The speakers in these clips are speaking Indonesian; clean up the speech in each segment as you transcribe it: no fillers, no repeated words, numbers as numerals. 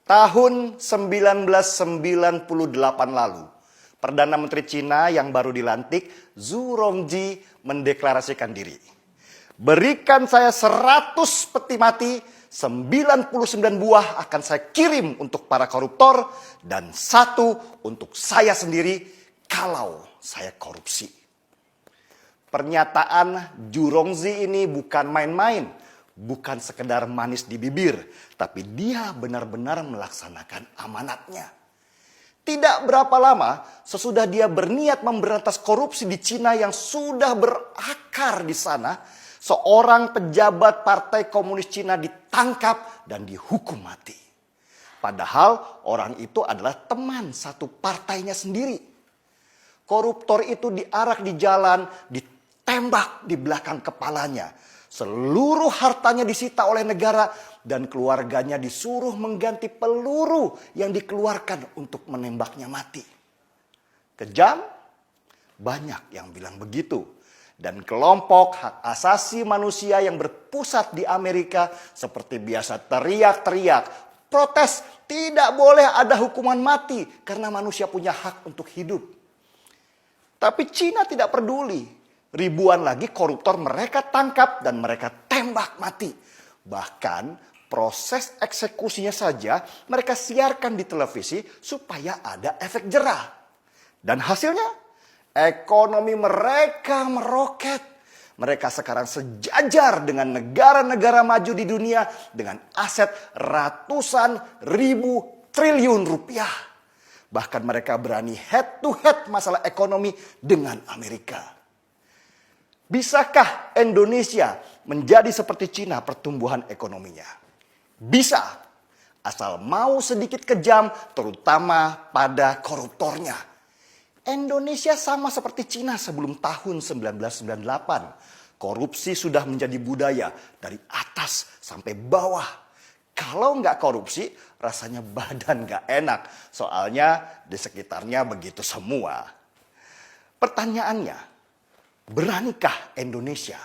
Tahun 1998 lalu, Perdana Menteri Cina yang baru dilantik, Zhu Rongji, mendeklarasikan diri. Berikan saya 100 peti mati, 99 buah akan saya kirim untuk para koruptor, dan 1 untuk saya sendiri kalau saya korupsi. Pernyataan Zhu Rongji ini bukan main-main. Bukan sekedar manis di bibir, tapi dia benar-benar melaksanakan amanatnya. Tidak berapa lama sesudah dia berniat memberantas korupsi di Cina yang sudah berakar di sana, seorang pejabat Partai Komunis Cina ditangkap dan dihukum mati. Padahal orang itu adalah teman satu partainya sendiri. Koruptor itu diarak di jalan, ditembak di belakang kepalanya. Seluruh hartanya disita oleh negara dan keluarganya disuruh mengganti peluru yang dikeluarkan untuk menembaknya mati. Kejam? Banyak yang bilang begitu. Dan kelompok hak asasi manusia yang berpusat di Amerika seperti biasa teriak-teriak, protes, tidak boleh ada hukuman mati karena manusia punya hak untuk hidup. Tapi Cina tidak peduli. Ribuan lagi koruptor mereka tangkap dan mereka tembak mati. Bahkan proses eksekusinya saja mereka siarkan di televisi supaya ada efek jerah. Dan hasilnya ekonomi mereka meroket. Mereka sekarang sejajar dengan negara-negara maju di dunia dengan aset ratusan ribu triliun rupiah. Bahkan mereka berani head to head masalah ekonomi dengan Amerika. Bisakah Indonesia menjadi seperti Cina pertumbuhan ekonominya? Bisa, asal mau sedikit kejam terutama pada koruptornya. Indonesia sama seperti Cina sebelum tahun 1998. Korupsi sudah menjadi budaya dari atas sampai bawah. Kalau nggak korupsi rasanya badan nggak enak. Soalnya di sekitarnya begitu semua. Pertanyaannya, beranikah Indonesia?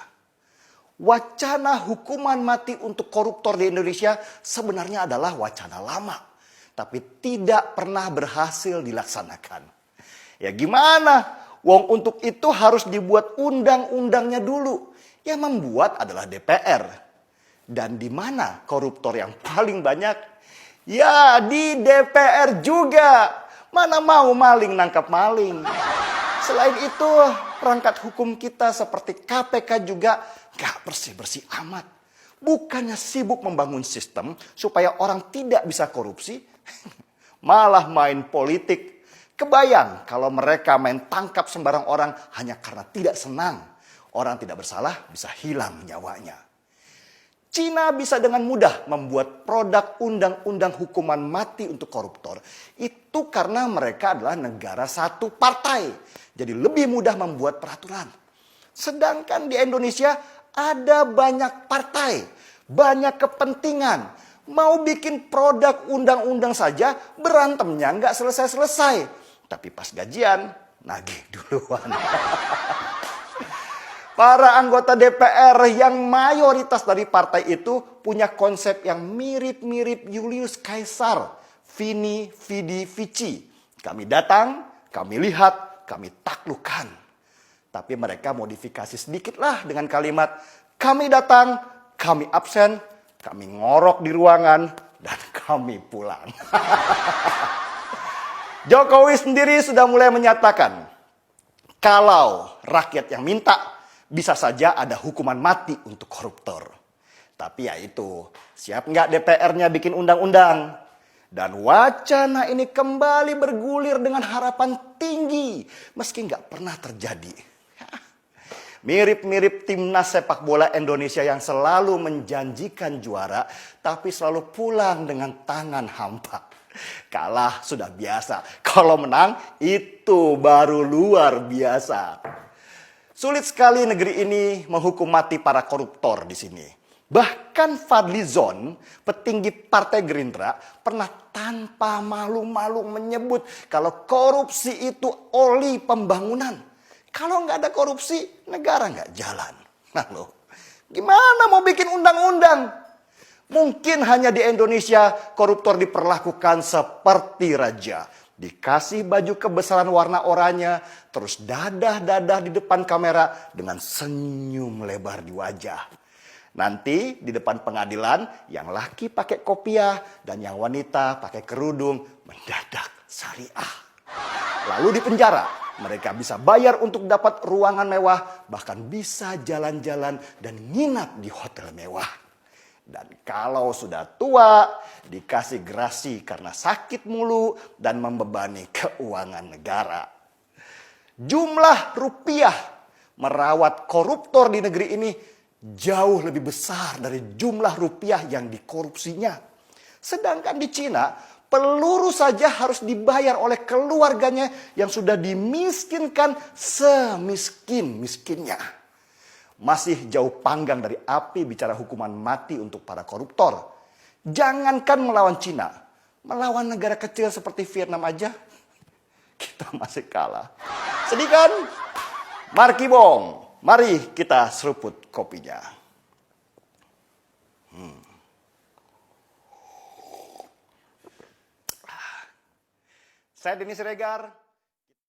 Wacana hukuman mati untuk koruptor di Indonesia sebenarnya adalah wacana lama. Tapi tidak pernah berhasil dilaksanakan. Ya gimana? Wong untuk itu harus dibuat undang-undangnya dulu. Yang membuat adalah DPR. Dan di mana koruptor yang paling banyak? Ya di DPR juga. Mana mau maling nangkap maling. Selain itu, perangkat hukum kita seperti KPK juga gak bersih-bersih amat. Bukannya sibuk membangun sistem supaya orang tidak bisa korupsi, malah main politik. Kebayang kalau mereka main tangkap sembarang orang hanya karena tidak senang. Orang tidak bersalah bisa hilang nyawanya. Cina bisa dengan mudah membuat produk undang-undang hukuman mati untuk koruptor. Itu karena mereka adalah negara satu partai. Jadi lebih mudah membuat peraturan. Sedangkan di Indonesia ada banyak partai, banyak kepentingan. Mau bikin produk undang-undang saja berantemnya nggak selesai-selesai. Tapi pas gajian, nagih duluan. Para anggota DPR yang mayoritas dari partai itu punya konsep yang mirip-mirip Julius Caesar, Vini, Vidi, Vici. Kami datang, kami lihat, kami taklukkan. Tapi mereka modifikasi sedikitlah dengan kalimat, kami datang, kami absen, kami ngorok di ruangan, dan kami pulang. Jokowi sendiri sudah mulai menyatakan, kalau rakyat yang minta, bisa saja ada hukuman mati untuk koruptor. Tapi ya itu, siap nggak DPR-nya bikin undang-undang? Dan wacana ini kembali bergulir dengan harapan tinggi, meski nggak pernah terjadi. Mirip-mirip timnas sepak bola Indonesia yang selalu menjanjikan juara, tapi selalu pulang dengan tangan hampa. Kalah sudah biasa, kalau menang itu baru luar biasa. Sulit sekali negeri ini menghukum mati para koruptor di sini. Bahkan Fadly Zon, petinggi Partai Gerindra, pernah tanpa malu-malu menyebut kalau korupsi itu oli pembangunan. Kalau nggak ada korupsi, negara nggak jalan. Nah loh, gimana mau bikin undang-undang? Mungkin hanya di Indonesia koruptor diperlakukan seperti raja. Dikasih baju kebesaran warna oranye, terus dadah-dadah di depan kamera dengan senyum lebar di wajah. Nanti di depan pengadilan yang laki pakai kopiah dan yang wanita pakai kerudung mendadak syariah. Lalu di penjara mereka bisa bayar untuk dapat ruangan mewah, bahkan bisa jalan-jalan dan nginap di hotel mewah. Dan kalau sudah tua, dikasih gerasi karena sakit mulu dan membebani keuangan negara. Jumlah rupiah merawat koruptor di negeri ini jauh lebih besar dari jumlah rupiah yang dikorupsinya. Sedangkan di Cina, peluru saja harus dibayar oleh keluarganya yang sudah dimiskinkan semiskin-miskinnya. Masih jauh panggang dari api bicara hukuman mati untuk para koruptor. Jangankan melawan Cina, melawan negara kecil seperti Vietnam aja, kita masih kalah. Sedih kan? Marki Bong, mari kita seruput kopinya. Saya Denny Siregar.